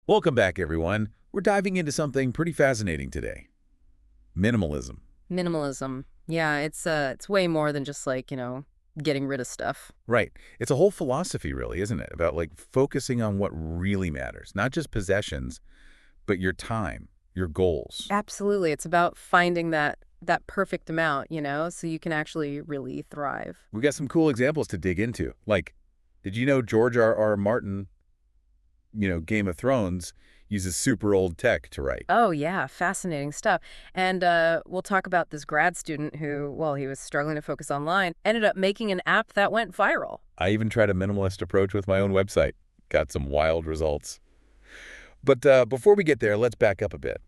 Welcome back, everyone. We're diving into something pretty fascinating today. Minimalism. Minimalism. Yeah, it's way more than just like, getting rid of stuff. Right. It's a whole philosophy, really, isn't it? About focusing on what really matters. Not just possessions, but your time, your goals. Absolutely. It's about finding that perfect amount, so you can actually really thrive. We got some cool examples to dig into. Like, did you know George R. Martin, Game of Thrones, uses super old tech to write? Oh, yeah, fascinating stuff. And we'll talk about this grad student who, well, he was struggling to focus online, ended up making an app that went viral. I even tried a minimalist approach with my own website. Got some wild results. But before we get there, let's back up a bit.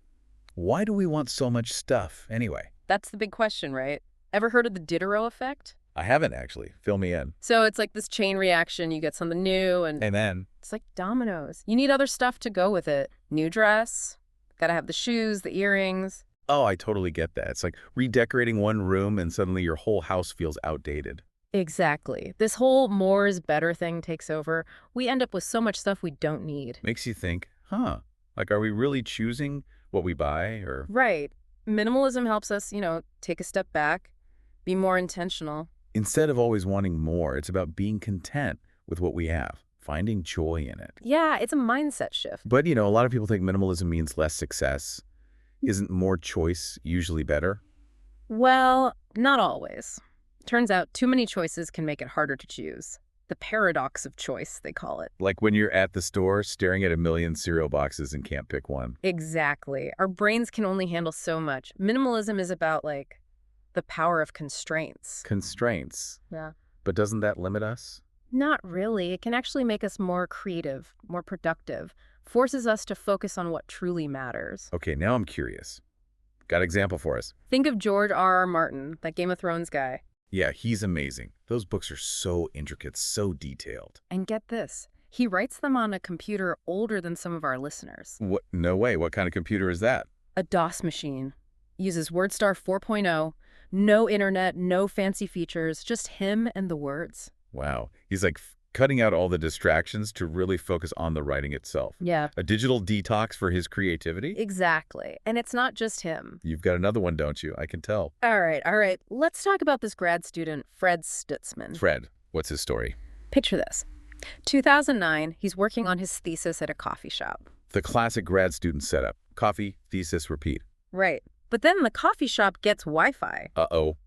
Why do we want so much stuff anyway? That's the big question, right? Ever heard of the Diderot Effect? I haven't actually. Fill me in. So it's like this chain reaction. You get something new and Amen. it's like dominoes. You need other stuff to go with it. New dress, gotta have the shoes, the earrings. Oh, I totally get that. It's like redecorating one room and suddenly your whole house feels outdated. Exactly. This whole more is better thing takes over. We end up with so much stuff we don't need. Makes you think, are we really choosing what we buy or... Right. Minimalism helps us, take a step back, be more intentional. Instead of always wanting more, it's about being content with what we have, finding joy in it. Yeah, it's a mindset shift. But, a lot of people think minimalism means less success. Isn't more choice usually better? Well, not always. Turns out too many choices can make it harder to choose. The paradox of choice, they call it. Like when you're at the store staring at a million cereal boxes and can't pick one. Exactly. Our brains can only handle so much. Minimalism is about, the power of constraints. Constraints. Yeah. But doesn't that limit us? Not really. It can actually make us more creative, more productive, forces us to focus on what truly matters. Okay, now I'm curious. Got an example for us? Think of George R. Martin, that Game of Thrones guy. Yeah, he's amazing. Those books are so intricate, so detailed. And get this, he writes them on a computer older than some of our listeners. What? No way. What kind of computer is that? A DOS machine. Uses WordStar 4.0. No internet, no fancy features, just him and the words. Wow. He's cutting out all the distractions to really focus on the writing itself. Yeah. A digital detox for his creativity? Exactly. And it's not just him. You've got another one, don't you? I can tell. All right. Let's talk about this grad student, Fred Stutzman. Fred, what's his story? Picture this. 2009, he's working on his thesis at a coffee shop. The classic grad student setup. Coffee, thesis, repeat. Right. But then the coffee shop gets Wi-Fi. Uh-oh.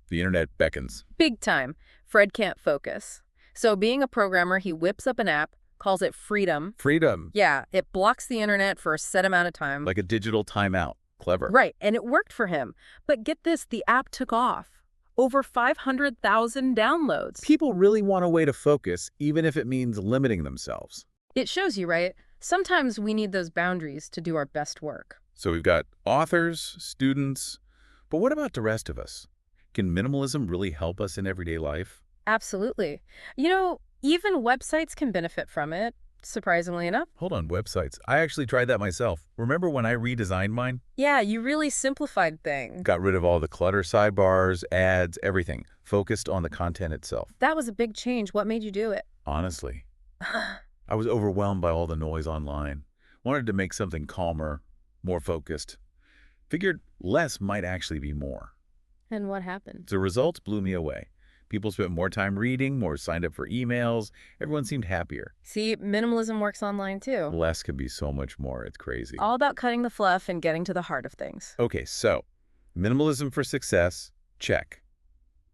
The internet beckons. Big time. Fred can't focus. So being a programmer, he whips up an app, calls it Freedom. Freedom. Yeah, it blocks the internet for a set amount of time. Like a digital timeout. Clever. Right, and it worked for him. But get this, the app took off. Over 500,000 downloads. People really want a way to focus, even if it means limiting themselves. It shows you, right? Sometimes we need those boundaries to do our best work. So we've got authors, students, but what about the rest of us? Can minimalism really help us in everyday life? Absolutely. Even websites can benefit from it, surprisingly enough. Hold on, websites. I actually tried that myself. Remember when I redesigned mine? Yeah, you really simplified things. Got rid of all the clutter sidebars, ads, everything. Focused on the content itself. That was a big change. What made you do it? Honestly, I was overwhelmed by all the noise online. Wanted to make something calmer, more focused. Figured less might actually be more. And what happened? The results blew me away. People spent more time reading, more signed up for emails. Everyone seemed happier. See, minimalism works online too. Less can be so much more. It's crazy. All about cutting the fluff and getting to the heart of things. Okay, so minimalism for success, check.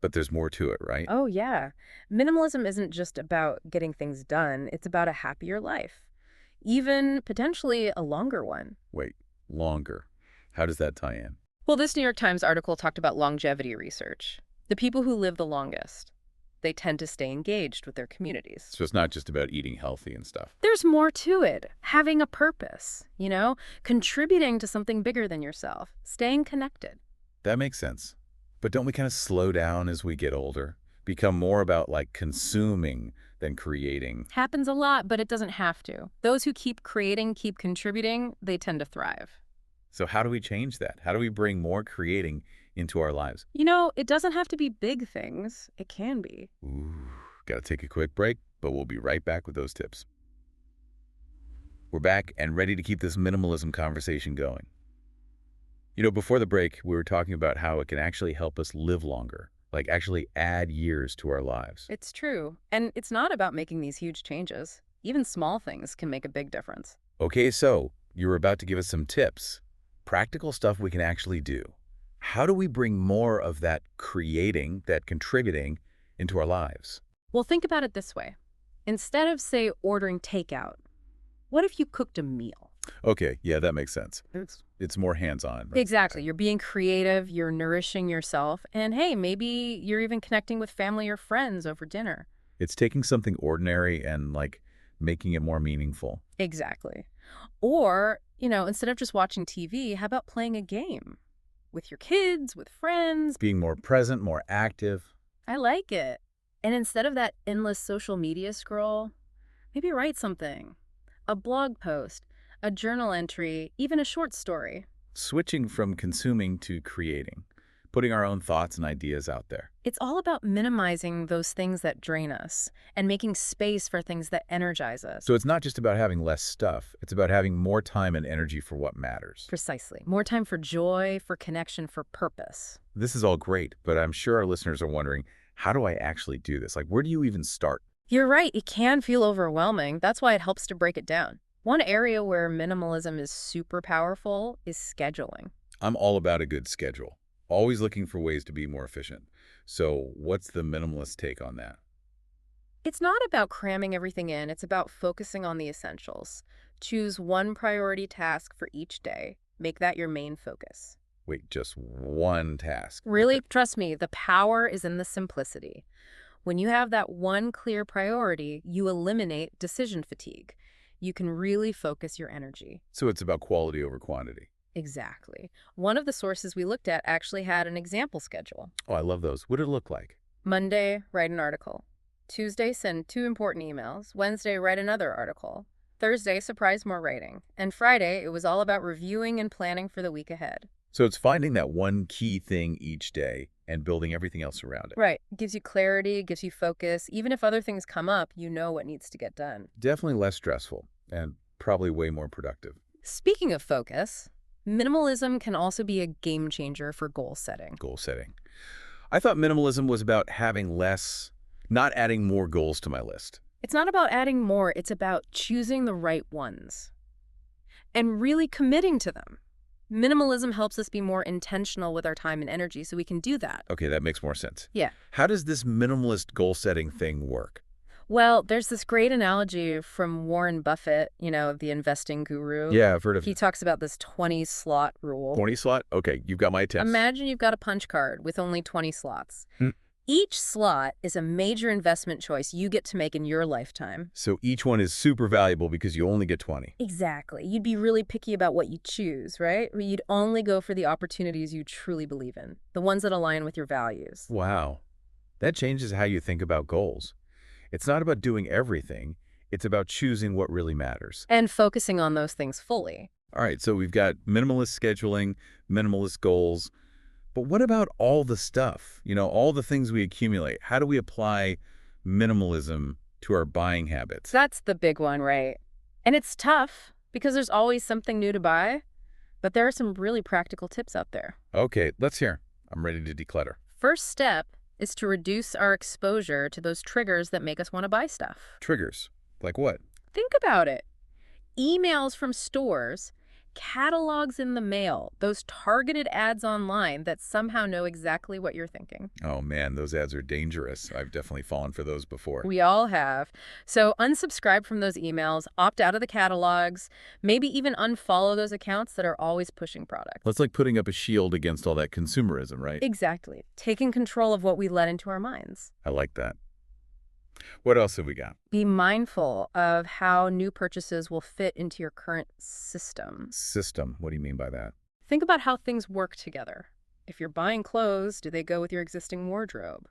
But there's more to it, right? Oh, yeah. Minimalism isn't just about getting things done. It's about a happier life. Even potentially a longer one. Wait, longer. How does that tie in? Well, this New York Times article talked about longevity research. The people who live the longest, they tend to stay engaged with their communities. So it's not just about eating healthy and stuff. There's more to it. Having a purpose, contributing to something bigger than yourself, staying connected. That makes sense. But don't we kind of slow down as we get older? Become more about consuming than creating? Happens a lot, but it doesn't have to. Those who keep creating, keep contributing, they tend to thrive. So how do we change that? How do we bring more creating into our lives? It doesn't have to be big things. It can be. Ooh, gotta take a quick break, but we'll be right back with those tips. We're back and ready to keep this minimalism conversation going. Before the break, we were talking about how it can actually help us live longer, like actually add years to our lives. It's true. And it's not about making these huge changes. Even small things can make a big difference. Okay, so you were about to give us some tips, practical stuff we can actually do. How do we bring more of that creating, that contributing into our lives? Well, think about it this way. Instead of, say, ordering takeout, what if you cooked a meal? Okay, yeah, that makes sense. It's more hands-on, right? Exactly. You're being creative, you're nourishing yourself, and hey, maybe you're even connecting with family or friends over dinner. It's taking something ordinary and like making it more meaningful. Exactly. Or, instead of just watching TV, how about playing a game with your kids, with friends? Being more present, more active. I like it. And instead of that endless social media scroll, maybe write something. A blog post, a journal entry, even a short story. Switching from consuming to creating. Putting our own thoughts and ideas out there. It's all about minimizing those things that drain us and making space for things that energize us. So it's not just about having less stuff. It's about having more time and energy for what matters. Precisely. More time for joy, for connection, for purpose. This is all great, but I'm sure our listeners are wondering, how do I actually do this? Like, where do you even start? You're right. It can feel overwhelming. That's why it helps to break it down. One area where minimalism is super powerful is scheduling. I'm all about a good schedule. Always looking for ways to be more efficient. So what's the minimalist take on that? It's not about cramming everything in. It's about focusing on the essentials. Choose one priority task for each day. Make that your main focus. Wait, just one task. Really, trust me, the power is in the simplicity. When you have that one clear priority, you eliminate decision fatigue. You can really focus your energy. So it's about quality over quantity. Exactly. One of the sources we looked at actually had an example schedule. Oh, I love those. What did it look like? Monday, write an article. Tuesday, send 2 important emails. Wednesday, write another article. Thursday, surprise more writing. And Friday, it was all about reviewing and planning for the week ahead. So it's finding that one key thing each day and building everything else around it. Right. Gives you clarity, gives you focus. Even if other things come up, you know what needs to get done. Definitely less stressful and probably way more productive. Speaking of focus, minimalism can also be a game changer for goal setting. Goal setting. I thought minimalism was about having less, not adding more goals to my list. It's not about adding more, it's about choosing the right ones and really committing to them. Minimalism helps us be more intentional with our time and energy so we can do that. Okay, that makes more sense. Yeah. How does this minimalist goal setting thing work? Well, there's this great analogy from Warren Buffett, the investing guru. Yeah, I've heard of He talks about this 20 slot rule. 20 slot? Okay, you've got my attention. Imagine you've got a punch card with only 20 slots. Hmm. Each slot is a major investment choice you get to make in your lifetime. So each one is super valuable because you only get 20. Exactly. You'd be really picky about what you choose, right? You'd only go for the opportunities you truly believe in, the ones that align with your values. Wow. That changes how you think about goals. It's not about doing everything. It's about choosing what really matters. And focusing on those things fully. All right, so we've got minimalist scheduling, minimalist goals. But what about all the stuff? All the things we accumulate. How do we apply minimalism to our buying habits? That's the big one, right? And it's tough because there's always something new to buy, but there are some really practical tips out there. Okay, let's hear. I'm ready to declutter. First step is to reduce our exposure to those triggers that make us want to buy stuff. Triggers. Like what? Think about it. Emails from stores, catalogs in the mail, those targeted ads online that somehow know exactly what you're thinking. Oh man, those ads are dangerous. I've definitely fallen for those before. We all have. So unsubscribe from those emails, opt out of the catalogs, maybe even unfollow those accounts that are always pushing products. That's like putting up a shield against all that consumerism, right? Exactly. Taking control of what we let into our minds. I like that. What else have we got? Be mindful of how new purchases will fit into your current system. System. What do you mean by that? Think about how things work together. If you're buying clothes, do they go with your existing wardrobe?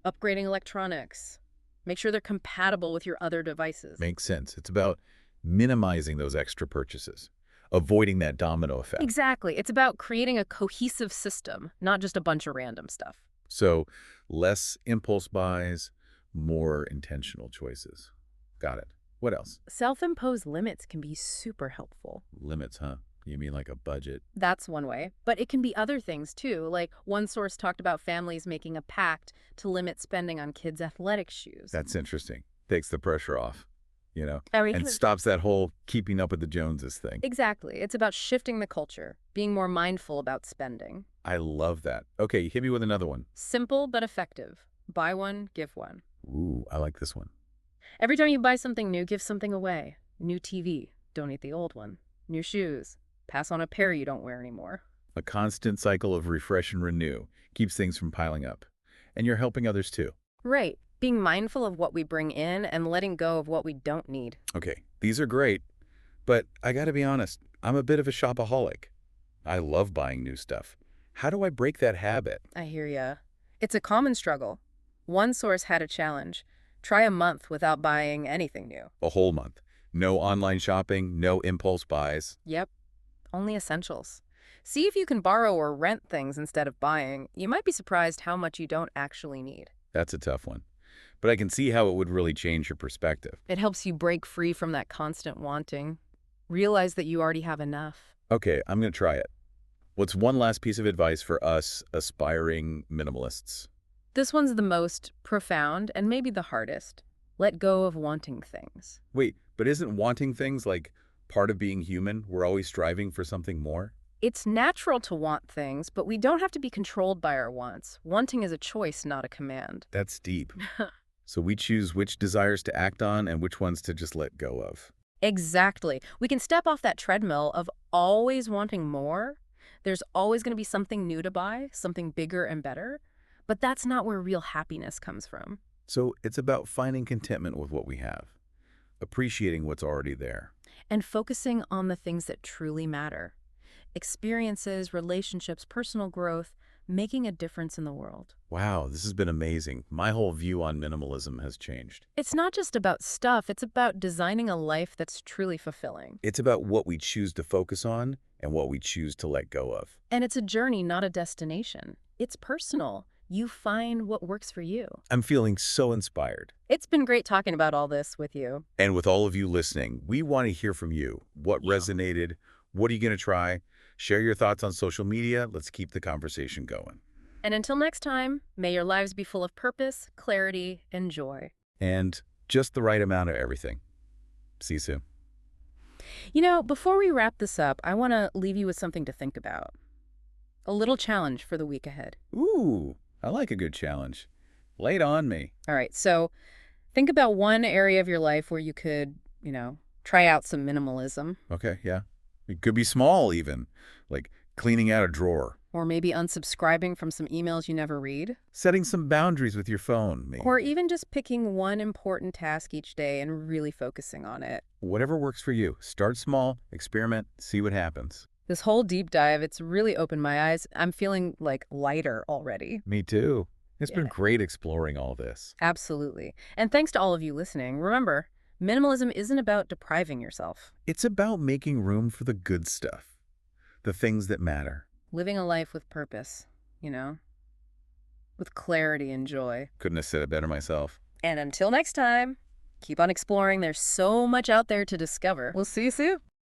Upgrading electronics. Make sure they're compatible with your other devices. Makes sense. It's about minimizing those extra purchases, avoiding that domino effect. Exactly. It's about creating a cohesive system, not just a bunch of random stuff. So less impulse buys, more intentional choices. Got it. What else? Self-imposed limits can be super helpful. Limits, huh? You mean like a budget? That's one way. But it can be other things too. Like one source talked about families making a pact to limit spending on kids' athletic shoes. That's interesting. Takes the pressure off, I mean, and stops that whole keeping up with the Joneses thing. exactly. It's about shifting the culture, being more mindful about spending. I love that. Okay, hit me with another one. Simple but effective. Buy one, give one. Ooh, I like this one. Every time you buy something new, give something away. New TV, donate the old one. New shoes, pass on a pair you don't wear anymore. A constant cycle of refresh and renew keeps things from piling up. And you're helping others too. Right. Being mindful of what we bring in and letting go of what we don't need. Okay, these are great, but I gotta be honest, I'm a bit of a shopaholic. I love buying new stuff. How do I break that habit? I hear ya. It's a common struggle. One source had a challenge. Try a month without buying anything new. A whole month. No online shopping, no impulse buys. Yep. Only essentials. See if you can borrow or rent things instead of buying. You might be surprised how much you don't actually need. That's a tough one. But I can see how it would really change your perspective. It helps you break free from that constant wanting. Realize that you already have enough. Okay, I'm gonna try it. What's one last piece of advice for us aspiring minimalists? This one's the most profound and maybe the hardest. Let go of wanting things. Wait, but isn't wanting things like part of being human? We're always striving for something more? It's natural to want things, but we don't have to be controlled by our wants. Wanting is a choice, not a command. That's deep. So we choose which desires to act on and which ones to just let go of. Exactly. We can step off that treadmill of always wanting more. There's always going to be something new to buy, something bigger and better. But that's not where real happiness comes from. So it's about finding contentment with what we have, appreciating what's already there. And focusing on the things that truly matter. Experiences, relationships, personal growth, making a difference in the world. Wow, this has been amazing. My whole view on minimalism has changed. It's not just about stuff, it's about designing a life that's truly fulfilling. It's about what we choose to focus on and what we choose to let go of. And it's a journey, not a destination. It's personal. You find what works for you. I'm feeling so inspired. It's been great talking about all this with you. And with all of you listening, we want to hear from you. What resonated? What are you going to try? Share your thoughts on social media. Let's keep the conversation going. And until next time, may your lives be full of purpose, clarity, and joy. And just the right amount of everything. See you soon. Before we wrap this up, I want to leave you with something to think about. A little challenge for the week ahead. Ooh, I like a good challenge. Lay it on me. All right, so think about one area of your life where you could, try out some minimalism. Okay, yeah. It could be small even, like cleaning out a drawer. Or maybe unsubscribing from some emails you never read. Setting some boundaries with your phone, maybe. Or even just picking one important task each day and really focusing on it. Whatever works for you. Start small, experiment, see what happens. This whole deep dive, it's really opened my eyes. I'm feeling lighter already. Me too. It's been Yeah. great exploring all this. Absolutely. And thanks to all of you listening. Remember, minimalism isn't about depriving yourself. It's about making room for the good stuff, the things that matter. Living a life with purpose, with clarity and joy. Couldn't have said it better myself. And until next time, keep on exploring. There's so much out there to discover. We'll see you soon.